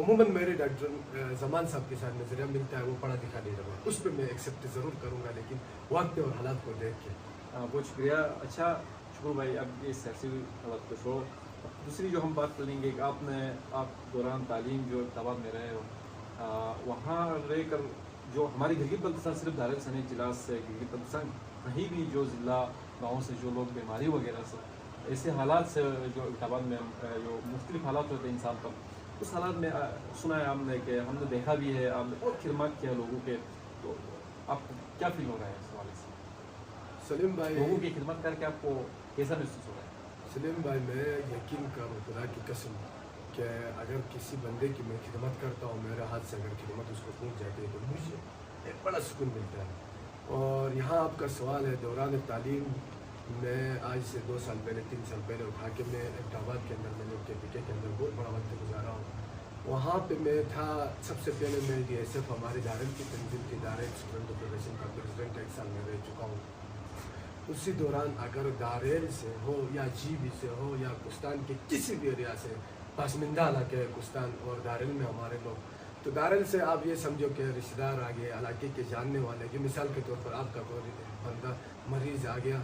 عموماً میرے ڈاکٹر زمان صاحب کے ساتھ نظریہ ملتا ہے، وہ پڑھا لکھا نہیں رہا، اس پہ میں ایکسیپٹ ضرور کروں گا، لیکن وقت اور حالات کو دیکھ کے. بہت شکریہ. اچھا شکر بھائی، اب یہ سیاسی حالت کو چھوڑو، دوسری جو ہم بات کریں گے کہ آپ دوران تعلیم جو اقتباس میں رہے ہو، وہاں رہ کر جو ہماری گلگت بلتستان صرف دارالسلام اجلاس سے گلگت بلتستان کہیں بھی جو ضلع گاؤں سے جو لوگ بیماری وغیرہ سے ایسے حالات سے جو اقتباس میں جو مختلف حالات ہوتے ہیں انسان پر، اس حالات میں سنا ہے ہم نے کہ ہم نے دیکھا بھی ہے، آپ نے بہت خدمات کیا لوگوں کے، تو آپ کو کیا فیل ہو رہا ہے اس حوالے سے؟ سلیم بھائی، لوگوں کی خدمت کر کے آپ کو کیسا محسوس ہو رہا ہے؟ سلیم بھائی، میں یقین کروں خدا کی قسم کہ اگر کسی بندے کی میں خدمت کرتا ہوں، میرے ہاتھ سے اگر خدمت اس کو پہنچ جاتی ہے تو مجھے ایک بڑا سکون ملتا ہے. اور یہاں آپ کا سوال ہے دوران تعلیم، میں آج سے 2 سال پہلے 3 سال پہلے اٹھا کے میں احمدآباد کے اندر، میں نے KPK کے اندر بہت بڑا وقت گزارا ہوں. وہاں پہ میں تھا، سب سے پہلے میں DSF ہمارے دارال کی تنظیم کی دارال اسٹوڈنٹ فیڈریشن کا پریزیڈنٹ 1 سال میں رہ چکا ہوں. اسی دوران اگر دارال سے ہو یا GB سے ہو یا کوستان کے کسی بھی ایریا سے، پسماندہ علاقے ہے کوستان اور دارال میں ہمارے لوگ، تو دارال سے آپ یہ سمجھو کہ رشتہ دار آ گئے، علاقے کے جاننے والے، کہ مثال کے طور پر آپ کا کوئی بندہ مریض آ گیا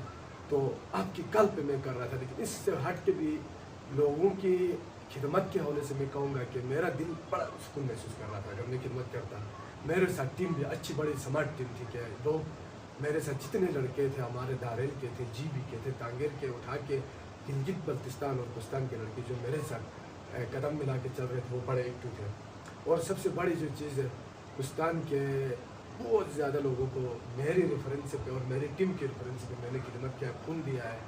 تو آپ کی کل پہ میں کر رہا تھا. لیکن اس سے ہٹ کے بھی لوگوں کی خدمت کے حوالے سے میں کہوں گا کہ میرا دل بڑا سکون محسوس کر رہا تھا اگر میں خدمت کرتا. میرے ساتھ ٹیم بھی اچھی بڑی سمارٹ ٹیم تھی کہ لوگ میرے ساتھ جتنے لڑکے تھے ہمارے دارال کے تھے، GB کے تھے، تانگیر کے، اٹھا کے گلگت بلتستان اور کوستان کے لڑکے جو میرے ساتھ قدم ملا کے چل رہے تھے، وہ بڑے ایکٹیو تھے. اور سب سے بڑی جو چیز ہے، کوستان کے بہت زیادہ لوگوں کو میری ریفرنس پہ اور میری ٹیم کے ریفرنس پہ میں نے خدمت کیا، خون دیا ہے.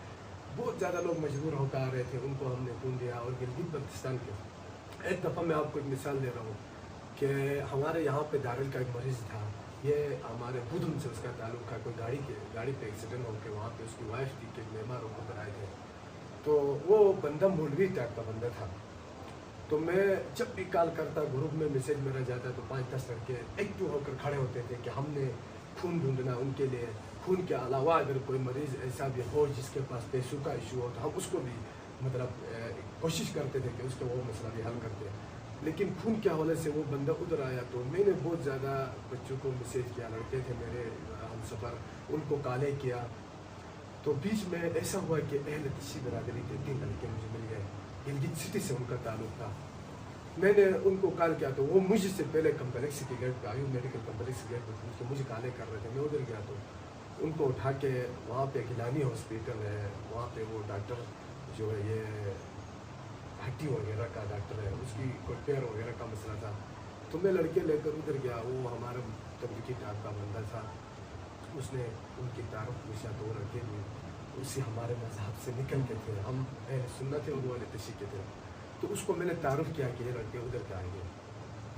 بہت زیادہ لوگ مجبور ہو کر آ رہے تھے، ان کو ہم نے خون دیا. اور گلگت بلتستان کے ایک دفعہ میں آپ کو ایک مثال دے رہا ہوں کہ ہمارے یہاں پہ دارال کا ایک مریض تھا، یہ ہمارے بدھم سے اس کا تعلق تھا. کوئی گاڑی پہ ایکسیڈنٹ ہو کے وہاں پہ اس کی وائف تھی کہ بیمار ہو کر آئے تھے، تو وہ بندہ مولوی ٹائپ کا بندہ تھا. تو میں جب بھی کال کرتا، گروپ میں میسیج میرا جاتا تو 5-10 لڑکے ایکٹیو ہو کر کھڑے ہوتے تھے کہ ہم نے خون ڈھونڈنا ان کے لیے. خون کے علاوہ اگر کوئی مریض ایسا بھی ہو جس کے پاس پیسوں کا ایشو ہو تو ہم اس کو بھی مطلب کوشش کرتے تھے کہ اس کا وہ مسئلہ بھی حل کرتے. لیکن خون کے حوالے سے وہ بندہ ادھر آیا تو میں نے بہت زیادہ بچوں کو میسیج کیا، لڑکے تھے میرے ہم سفر، ان کو کالیں کیا. تو بیچ میں ایسا ہوا کہ اہل تشی برادری کے 3 لڑکے مجھے مل گئے، گلگت سٹی سے ان کا تعلق تھا. میں نے ان کو کال کیا تو وہ مجھ سے پہلے کمپلیکس کے گیٹ پہ آیو میڈیکل کمپلیکس کے گیٹ پہ پہنچ کے مجھے کالیں کر رہے تھے. میں ادھر گیا تو ان کو اٹھا کے وہاں پہ گیلانی ہاسپیٹل ہے، وہاں پہ وہ ڈاکٹر جو ہے یہ ہڈی وغیرہ کا ڈاکٹر ہے، اس کی کوئی پیر وغیرہ کا مسئلہ تھا. تو میں لڑکے لے کر ادھر گیا. وہ ہمارا تبلیغی ٹائپ کا بندہ تھا، اس نے ان کی تعارف پوچھا تو وہ لڑکے بھی اسی ہمارے مذہب سے نکل کے تھے، ہم اہل سنت تھے، وہ اہل تشیع کے تھے. تو اس کو میں نے تعارف کیا کہ یہ لڑکے ادھر کے آئیں گے.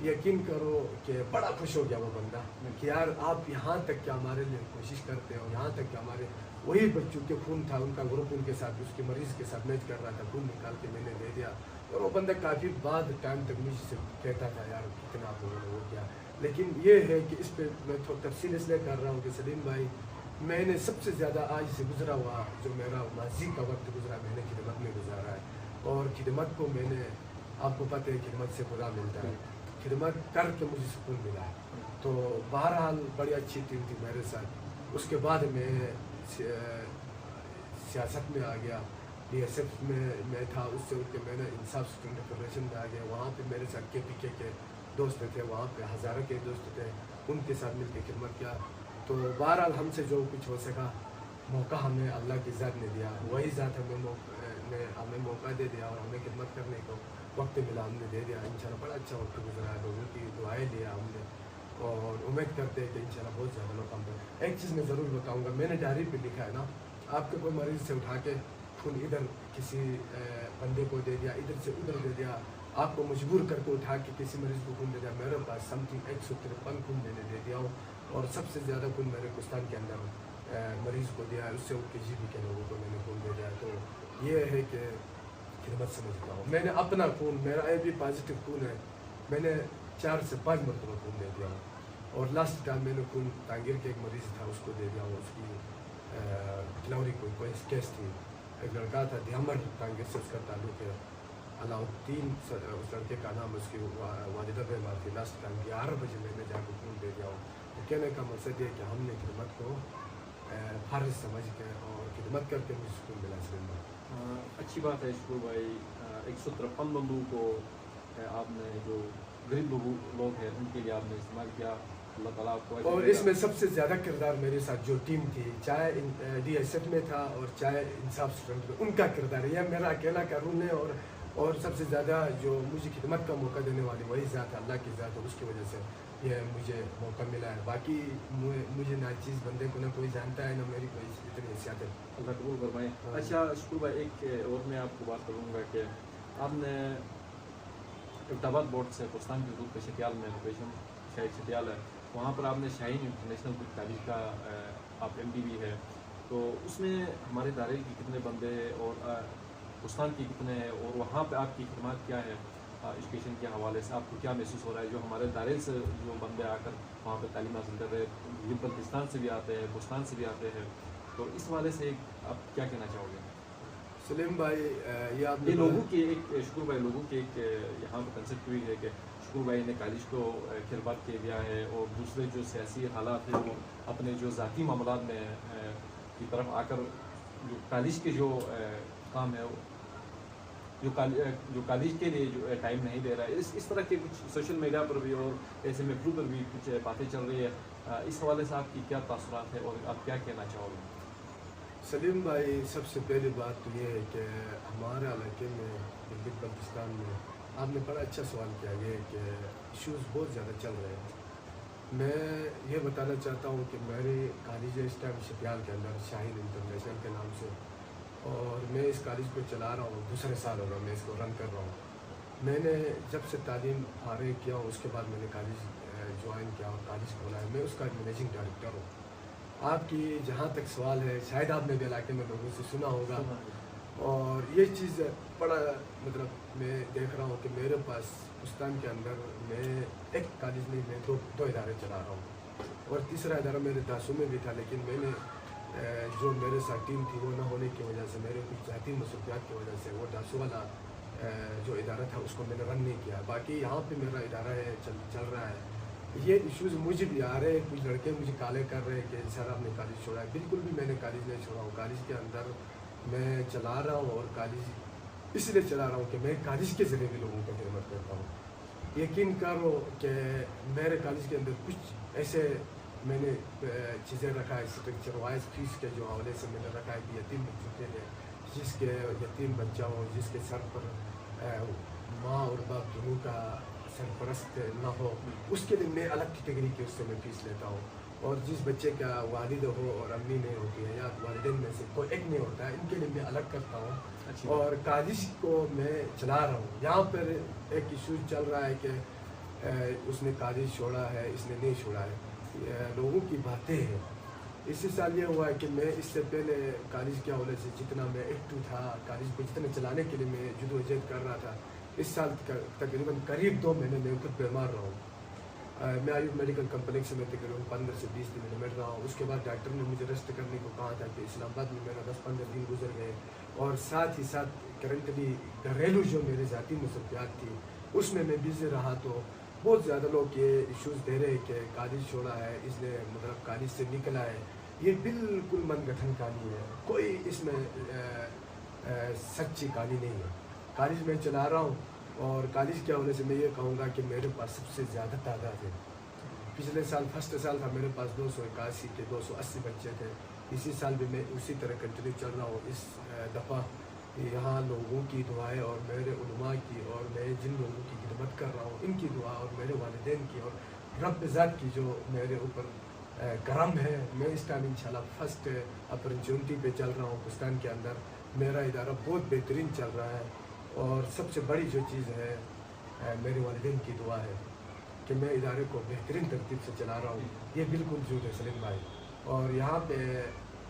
یقین کرو کہ بڑا خوش ہو گیا وہ بندہ کہ یار آپ یہاں تک کہ ہمارے لیے کوشش کرتے ہو، یہاں تک کہ ہمارے وہی بچوں کے خون تھا، ان کا گروپ ان کے ساتھ، اس کے مریض کے ساتھ میچ کر رہا تھا، خون نکال کے میں نے دے دیا. اور وہ بندہ کافی بعد ٹائم تک مجھ سے کہتا تھا یار کتنا آپ لوگوں نے وہ کیا. لیکن یہ ہے کہ اس پہ میں تفصیل اس لیے کر رہا ہوں کہ سلیم بھائی، میں نے سب سے زیادہ آج سے گزرا ہوا جو میرا ماضی کا وقت گزرا، میں نے خدمت میں گزارا ہے. اور خدمت کو میں نے، آپ کو پتہ ہے خدمت سے خدا ملتا ہے، خدمت کر کے مجھے سکون ملا ہے. تو بہرحال بڑی اچھی ٹیم تھی میرے ساتھ. اس کے بعد میں سیاست میں آ گیا، DSF میں تھا. اس سے اٹھ کے میں نے انصاف اسٹوڈنٹ فیڈریشن میں آ گیا. وہاں پہ میرے ساتھ KPK کے دوست تھے، وہاں پہ ہزارہ کے دوست تھے، ان کے ساتھ مل کے خدمت کیا. تو بہرحال ہم سے جو کچھ ہو سکا، موقع ہمیں اللہ کی ذات نے دیا، وہی ذات ہمیں موقع دے دیا اور ہمیں خدمت کرنے کو وقت ملا، ہم نے دے دیا. انشاءاللہ بڑا اچھا وقت گزرا ہے، لوگوں کی دعائیں لیا ہم نے، اور امید کرتے ہیں کہ انشاءاللہ بہت زیادہ لوگ ہم پہ. ایک چیز میں ضرور بتاؤں گا، میں نے ڈائری پہ لکھا ہے نا، آپ کے کوئی مریض سے اٹھا کے خون ادھر کسی بندے کو دے دیا، ادھر سے ادھر دے دیا، آپ کو مجبور کر کے اٹھا کے کسی مریض کو خون دے دیا. میرے پاس سم تھنگ 153 خون میں نے دے دیا ہوں، اور سب سے زیادہ خون میرے کوستان کے اندر مریض کو دیا ہے. اس سے اٹھ کے GB کے لوگوں کو میں نے خون دے دیا. تو یہ ہے کہ خدمت سمجھتا ہوں. میں نے اپنا خون، میرا AB پازیٹیو خون ہے، میں نے 4 سے 5 مرتبہ خون دے دیا ہوں. اور لاسٹ ٹائم میں نے خون تانگیر کے ایک مریض تھا، اس کو دے دیا ہوں. اس کی کلوری کوئی کیس تھی، ایک لڑکا تھا دیامر تانگیر سے اس کا تعلق ہے. علاؤالدین اس لڑکے کا نام اس کی والدہ بیمار تھی. لاسٹ ٹائم 11 بجے میں نے جا کے فون دے دیا ہوں. تو کہنے کا مقصد یہ کہ ہم نے خدمت کو فرض سمجھ کے اور خدمت کر کے مجھے سکون ملا. سلیم بھائی اچھی بات ہے شکور بھائی. 153 بندوں کو آپ نے جو غریب لوگ ہیں ان کے لیے آپ نے استعمال کیا. اللہ تعالیٰ آپ کو. اور اس میں سب سے زیادہ کردار میرے ساتھ جو ٹیم تھی, چاہے ڈی ایس ایف میں تھا اور چاہے انصاف اسٹوڈنٹ میں, ان کا کردار ہے. یہ میرا اکیلا کا رول ہے. اور سب سے زیادہ جو مجھے خدمت کا موقع دینے والی وہی ذات ہے, اللہ کی ذات ہے. اس کی وجہ سے یہ مجھے موقع ملا ہے. باقی مجھے ناچیز بندے کو نہ کوئی جانتا ہے, نہ میری کوئی اتنی حیثیت ہے. اللہ قبول فرمائے. اچھا شکور بھائی, ایک اور میں آپ کو بات کروں گا کہ آپ نے ابتاباد بورڈ سے کوستان کے حدود پہ شتیال میں لوکیشن شاید شتیال ہے, وہاں پر آپ نے شاہین انٹرنیشنل بک کالج کا آپ ایم ڈی بھی ہے. تو اس میں ہمارے دائرے کے کتنے بندے اور کوستان کی کتنے ہیں, اور وہاں پہ آپ کی خدمات کیا ہے ایجوکیشن کے حوالے سے؟ آپ کو کیا محسوس ہو رہا ہے جو ہمارے دائرے سے جو بندے آ کر وہاں پہ تعلیم حاصل کر رہے ہیں, بلتستان سے بھی آتے ہیں, کوستان سے بھی آتے ہیں, تو اس حوالے سے آپ کیا کہنا چاہو گے؟ سلیم بھائی یہ لوگوں کی ایک شکور بھائی لوگوں کی ایک یہاں پہ کنسیپٹ ہوئی ہے کہ شکور بھائی نے کالج کو کھربات کیا گیا ہے, اور دوسرے جو سیاسی حالات ہیں وہ اپنے جو ذاتی معاملات میں کی طرف آ کر جو کالج کے جو کام ہے جو کالج کے لیے جو ٹائم نہیں دے رہا ہے. اس طرح کے کچھ سوشل میڈیا پر بھی اور ایسے میٹرو پر بھی کچھ باتیں چل رہی ہے. اس حوالے سے آپ کی کیا تاثرات ہیں اور آپ کیا کہنا چاہو گے؟ سلیم بھائی سب سے پہلی بات تو یہ ہے کہ ہمارے علاقے میں گلگت بلتستان میں آپ نے بڑا اچھا سوال کیا ہے کہ ایشوز بہت زیادہ چل رہے ہیں. میں یہ بتانا چاہتا ہوں کہ میری کالج ہے اس ٹائم شتیال کے اندر شاہین انٹرنیشنل کے نام سے, اور میں اس کالج کو چلا رہا ہوں. دوسرے سال ہوگا میں اس کو رن کر رہا ہوں. میں نے جب سے تعلیم فارغ کیا ہوں اس کے بعد میں نے کالج جوائن کیا اور کالج کھولا ہے. میں اس کا مینیجنگ ڈائریکٹر ہوں. آپ کی جہاں تک سوال ہے شاید آپ نے بھی علاقے میں لوگوں سے سنا ہوگا, اور یہ چیز بڑا مطلب میں دیکھ رہا ہوں کہ میرے پاس کوستان کے اندر میں ایک کالج نہیں, میں دو ادارے چلا رہا ہوں, اور تیسرا ادارہ میرے داسوں میں بھی تھا. لیکن میں نے جو میرے ساتھ ٹیم تھی وہ نہ ہونے کی وجہ سے, میرے کچھ ذاتی مصروفیات کی وجہ سے وہ داسوں والا جو ادارہ تھا اس کو میں نے رن نہیں کیا. باقی یہاں پہ میرا ادارہ ہے چل رہا ہے. یہ ایشوز مجھے بھی آ رہے ہیں, کچھ لڑکے مجھے کالے کر رہے ہیں کہ سر آپ نے کالج چھوڑا ہے. بالکل بھی میں نے کالج نہیں چھوڑا ہوں. کالج کے اندر میں چلا رہا ہوں, اور کالج اس لیے چلا رہا ہوں کہ میں کالج کے ذریعے بھی لوگوں کو خدمت کرتا ہوں. یقین کرو کہ میرے کالج کے اندر کچھ ایسے میں نے چیزیں رکھا ہے اسٹرکچر وائز فیس کے جو حوالے سے میں نے رکھا ہے کہ یتیم بچوں کے لیے, جس کے یتیم بچہ ہو, جس کے سر پر ماں اور باپ دونوں کا سرپرست نہ ہو, اس کے لیے میں الگ کیٹیگری کی اس سے میں فیس لیتا ہوں. اور جس بچے کا والد ہو اور امی نہیں ہوتی ہے یا والدین میں سے کوئی ایک نہیں ہوتا ہے, ان کے لیے میں الگ کرتا ہوں. اور کالج کو میں چلا رہا ہوں. یہاں پر ایک ایشو چل رہا ہے کہ اس نے کالج چھوڑا ہے, اس نے نہیں چھوڑا ہے, لوگوں کی باتیں ہیں. اسی سال یہ ہوا ہے کہ میں اس سے پہلے کالج کے حوالے سے جتنا میں ایکٹو تھا, کالج کو جتنے چلانے کے لیے میں جدوجہد کر رہا تھا, اس سال تقریباً قریب 2 مہینے میں خود بیمار رہا ہوں. میں آیوب میڈیکل کمپلیکس میں تقریباً 15 سے 20 دن میں بیٹھ رہا ہوں. اس کے بعد ڈاکٹر نے مجھے ریسٹ کرنے کو کہا تھا کہ اسلام آباد میں میرا 10-15 دن گزر گئے, اور ساتھ ہی ساتھ کرنٹلی گھریلو جو میرے ذاتی مصروفیات تھی اس میں بزی رہا. تو بہت زیادہ لوگ یہ ایشوز دے رہے کہ کالج چھوڑا ہے, اس نے مطلب کالج سے نکلا ہے. یہ بالکل من گٹھن کہانی ہے, کوئی اس میں سچی کہانی نہیں ہے. کالج میں چلا رہا ہوں, اور کالج کے حوالے سے میں یہ کہوں گا کہ میرے پاس سب سے زیادہ تعداد ہے. پچھلے سال فرسٹ سال تھا میرے پاس 281 کے 280 بچے تھے. اسی سال بھی میں اسی طرح کنٹینیو چل رہا ہوں. اس دفعہ یہاں لوگوں کی دعائیں اور میرے علماء کی اور میں جن لوگوں کی خدمت کر رہا ہوں ان کی دعا اور میرے والدین کی اور رب ذات کی جو میرے اوپر کرم ہے, میں اس ٹائم انشاءاللہ فرسٹ اپرچونٹی پہ چل رہا ہوں. کوستان کے اندر میرا ادارہ بہت بہترین چل رہا ہے, اور سب سے بڑی جو چیز ہے میرے والدین کی دعا ہے کہ میں ادارے کو بہترین ترتیب سے چلا رہا ہوں. یہ بالکل جھوٹ ہے سلیم بھائی. اور یہاں پہ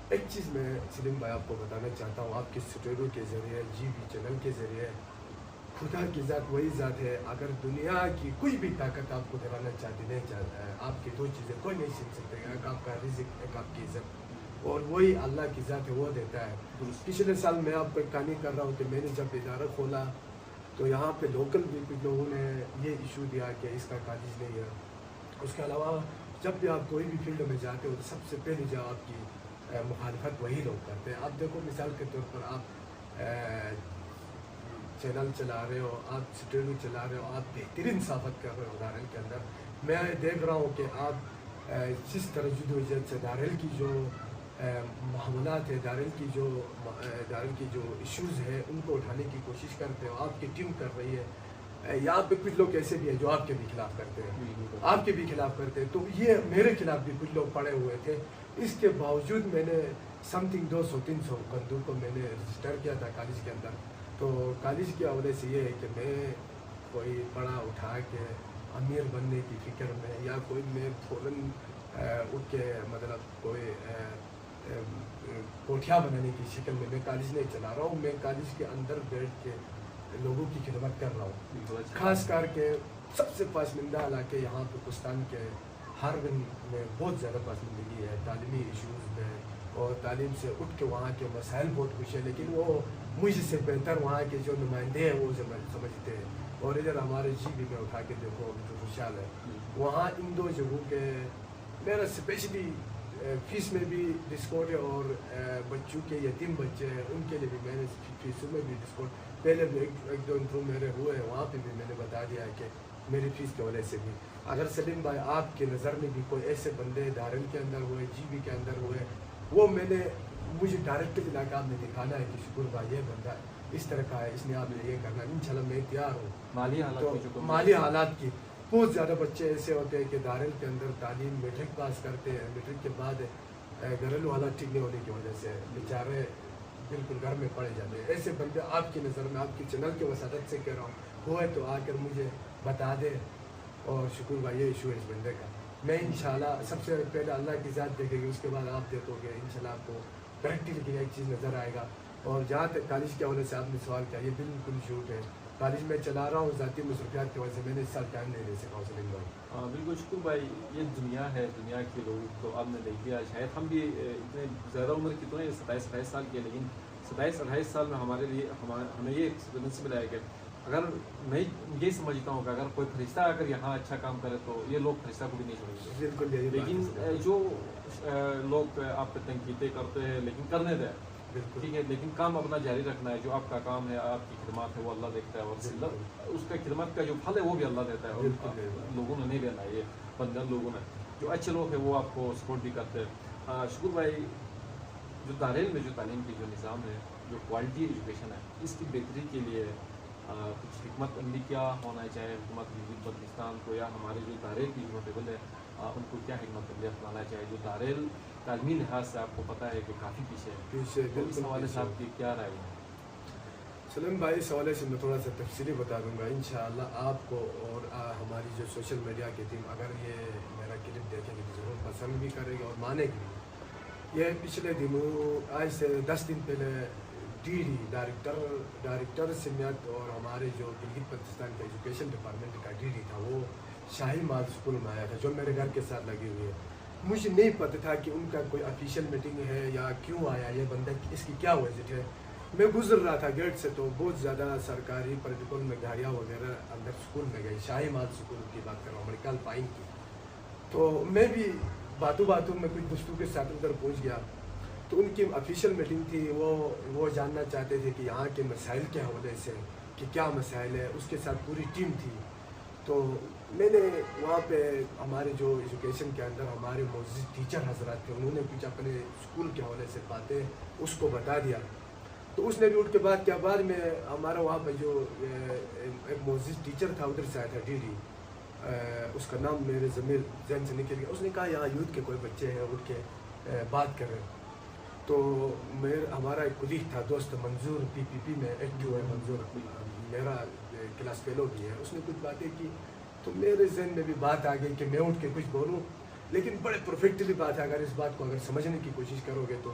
ایک چیز میں سلیم بھائی آپ کو بتانا چاہتا ہوں, آپ کے اسٹوڈیو کے ذریعے, جی بی چینل کے ذریعے, خدا کی ذات وہی ذات ہے. اگر دنیا کی کوئی بھی طاقت آپ کو دلانا چاہتی نہیں چاہتا ہے, آپ کی 2 چیزیں کوئی نہیں سیکھ سکتے, ایک آپ کا رزق, ایک آپ کی عزت, اور وہی اللہ کی ذات ہے, وہ دیتا ہے. پچھلے سال میں آپ کو ایک کہانی کر رہا ہوں کہ میں نے جب ادارہ کھولا تو یہاں پہ لوکل بھی کچھ لوگوں نے یہ ایشو دیا کہ اس کا کالج نہیں ہے. اس کے علاوہ جب بھی آپ کوئی بھی فیلڈ میں جاتے ہو تو سب سے پہلے جو آپ کی مخالفت وہی لوگ کرتے ہیں. آپ دیکھو مثال کے طور پر آپ چینل چلا رہے ہو, آپ اسٹوڈیو چلا رہے ہو, آپ بہترین صحافت کر رہے ہو دارل کے اندر. میں دیکھ رہا ہوں کہ آپ جس طرح جدوجہد سے دارل کی جو معاملات ہے, دارل کی جو ایشوز ہے ان کو اٹھانے کی کوشش کرتے ہو. آپ کی ٹیم کر رہی ہے. یہاں پہ کچھ لوگ ایسے بھی ہیں جو آپ کے بھی خلاف کرتے ہیں, آپ کے بھی خلاف کرتے ہیں. تو یہ میرے خلاف بھی کچھ لوگ پڑے ہوئے تھے. اس کے باوجود میں نے سم تھنگ 200-300 بندوق کو میں نے رجسٹر کیا تھا کالج کے اندر. تو کالج کے حوالے سے یہ ہے کہ میں کوئی بڑا اٹھا کے امیر بننے کی فکر میں یا کوئی میں فوراً اٹھ کے مطلب کوئی کوٹھیا بنانے کی شکل میں کالج نہیں چلا رہا ہوں. میں کالج کے اندر بیٹھ کے لوگوں کی خدمت کر رہا ہوں. خاص کر کے سب سے پسندیدہ علاقے یہاں پہ پاکستان کے ہارون میں بہت زیادہ پسندگی ہے تعلیمی ایشوز میں, اور تعلیم سے اٹھ کے وہاں کے مسائل بہت خوش ہیں. لیکن وہ مجھ سے بہتر وہاں کے جو نمائندے ہیں وہ سمجھتے ہیں. اور ادھر ہمارے جی بھی میں اٹھا کے دیکھو جو خوشحال ہے وہاں ان دو جگہوں کے میرا اسپیشلی فیس میں بھی ڈسکاؤنٹ ہے, اور بچوں کے یتیم بچے ہیں ان کے لیے بھی میں نے فیسوں میں بھی ڈسکاؤنٹ پہلے بھی ایک دو انٹرو میرے ہوئے ہیں, وہاں پہ بھی میں نے بتا دیا ہے کہ میری فیس کے وجہ سے بھی. اگر سلیم بھائی آپ کی نظر میں بھی کوئی ایسے بندے دارل کے اندر ہوئے, جی بی کے اندر ہوئے, وہ مجھے ڈائریکٹ علاقہ آپ نے دکھانا ہے کہ شکر بھائی یہ بندہ اس طرح کا ہے, اس نے آپ نے یہ کرنا ہے, انشاءاللہ میں تیار ہوں. مالی حالات کی بہت زیادہ بچے ایسے ہوتے ہیں کہ دارل کے اندر تعلیم میٹرک پاس کرتے ہیں, میٹرک کے بعد گھریلو حالات ٹھیک نہیں ہونے کی وجہ سے بیچارے بالکل گھر میں پڑے جاتے ہیں. ایسے بندے آپ کی نظر میں, آپ کی چینل کی وساطت سے کہہ رہا ہوں, ہوئے تو آ کر مجھے بتا دے. اور شکر بھائی یہ ایشو ہے اس بندے کا. میں انشاءاللہ سب سے پہلے اللہ کی ذات دیکھے گی, اس کے بعد آپ دیکھو گے انشاءاللہ آپ کو پریکٹیکلی کی ایک چیز نظر آئے گا. اور جہاں تک کالج کے حوالے سے آپ نے سوال کیا, یہ بالکل جھوٹ ہے. کالج میں چلا رہا ہوں ذاتی مصروفیات کی وجہ سے میں نے اس سال ٹائم نہیں دے سکا ہوں سلیم بھائی. ہاں بالکل شکر بھائی, یہ دنیا ہے, دنیا کے لوگ تو آپ نے دیکھ لیا. شاید ہم بھی اتنے زیادہ عمر کی تو نہیں, 27-28 سال کے, لیکن 27-28 سال میں ہمارے لیے ہمیں یہ ایکسپیرینس ملا ہے کہ اگر میں یہ سمجھتا ہوں کہ اگر کوئی فرشتہ اگر یہاں اچھا کام کرے تو یہ لوگ فرشتہ کو بھی نہیں سمجھتے. بالکل. لیکن جو لوگ آپ پہ تنقیدیں کرتے ہیں لیکن کرنے دیں, ٹھیک ہے, لیکن کام اپنا جاری رکھنا ہے. جو آپ کا کام ہے, آپ کی خدمات ہے, وہ اللہ دیکھتا ہے, اور اس کا خدمت کا جو پھل ہے وہ بھی اللہ دیتا ہے. اور لوگوں نے نہیں لینا, یہ بندر لوگوں نے, جو اچھے لوگ ہیں وہ آپ کو سپورٹ بھی کرتے ہیں. شکر بھائی, جو دارل میں جو تعلیم کی جو نظام ہے, جو کوالٹی ایجوکیشن ہے, اس کی بہتری کے لیے کچھ حکمت عملی کیا ہونا چاہیے حکومت بلوچستان کو, یا ہمارے جو دارل کی جو ٹیبل ہے ان کو کیا حکمت عملی اپنانا چاہیے؟ جو دارل تعلیمی لحاظ سے آپ کو پتہ ہے کہ کافی پیچھے ہے, اس حوالے سے آپ کی کیا رائے ہے؟ سلیم بھائی اس حوالے سے میں تھوڑا سا تفصیلی بتا دوں گا انشاءاللہ آپ کو. اور ہماری جو سوشل میڈیا کی ٹیم اگر یہ میرا کلپ دیکھے گی تو ضرور پسند بھی کرے گی اور مانے گی. یہ پچھلے دنوں آج سے 10 دن پہلے ڈی ڈائریکٹر سمیت اور ہمارے جو گلگت بلتستان کے ایجوکیشن ڈپارٹمنٹ کا ڈی تھا, وہ شاہی مال اسکول میں آیا تھا جو میرے گھر کے ساتھ لگی ہوئی ہے. مجھے نہیں پتہ تھا کہ ان کا کوئی آفیشیل میٹنگ ہے یا کیوں آیا یہ بندہ, اس کی کیا وجہ ہے. میں گزر رہا تھا گیٹ سے تو بہت زیادہ سرکاری پروٹوکول میں گاڑیاں وغیرہ اندر اسکول میں گئی. شاہی مال اسکول کی بات کر رہا ہوں, امریکال پائن کی. تو میں بھی باتوں میں کچھ دوستوں کے ساتھ ادھر پہنچ گیا. تو ان کی آفیشیل میٹنگ تھی, وہ جاننا چاہتے تھے کہ یہاں کے مسائل کے حوالے سے کہ کیا مسائل ہے. اس کے ساتھ پوری ٹیم تھی. تو میں نے وہاں پہ ہمارے جو ایجوکیشن کے اندر ہمارے معزز ٹیچر حضرات تھے, انہوں نے کچھ اپنے اسکول کے حوالے سے باتیں اس کو بتا دیا. تو اس نے بھی اٹھ کے بات کیا. بعد میں ہمارا وہاں پہ جو ایک معزز ٹیچر تھا ادھر سے آیا تھا ڈی اس کا نام میرے ضمیر ذہن سے نکل گیا. اس نے کہا یہاں یوتھ کے کوئی بچے ہیں اٹھ کے بات کر رہے ہیں. تو ہمارا ایک کلیگ تھا دوست منظور, PPP میں ایکٹیو ہے منظور, میرا کلاس فیلو بھی ہے. اس نے کچھ باتیں کی تو میرے ذہن میں بھی بات آ گئی کہ میں اٹھ کے کچھ بولوں, لیکن بڑے پرفیکٹلی بات ہے. اگر اس بات کو اگر سمجھنے کی کوشش کرو گے تو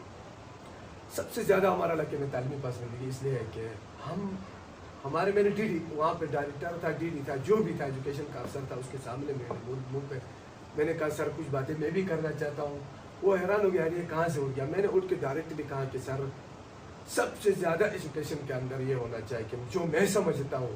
سب سے زیادہ ہمارا علاقے میں تعلیمی پسندگی اس لیے ہے کہ ہمارے میں نے ڈی وہاں پہ ڈائریکٹر تھا, ڈی تھا, جو بھی تھا ایجوکیشن کا افسر تھا, اس کے سامنے منہ پہ میں نے کہا سر کچھ باتیں میں بھی کرنا چاہتا ہوں. وہ حیران ہو گیا یہ کہاں سے ہو گیا. میں نے اٹھ کے ڈائریکٹلی کہا کہ سر سب سے زیادہ ایجوکیشن کے اندر یہ ہونا چاہیے کہ جو میں سمجھتا ہوں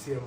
CM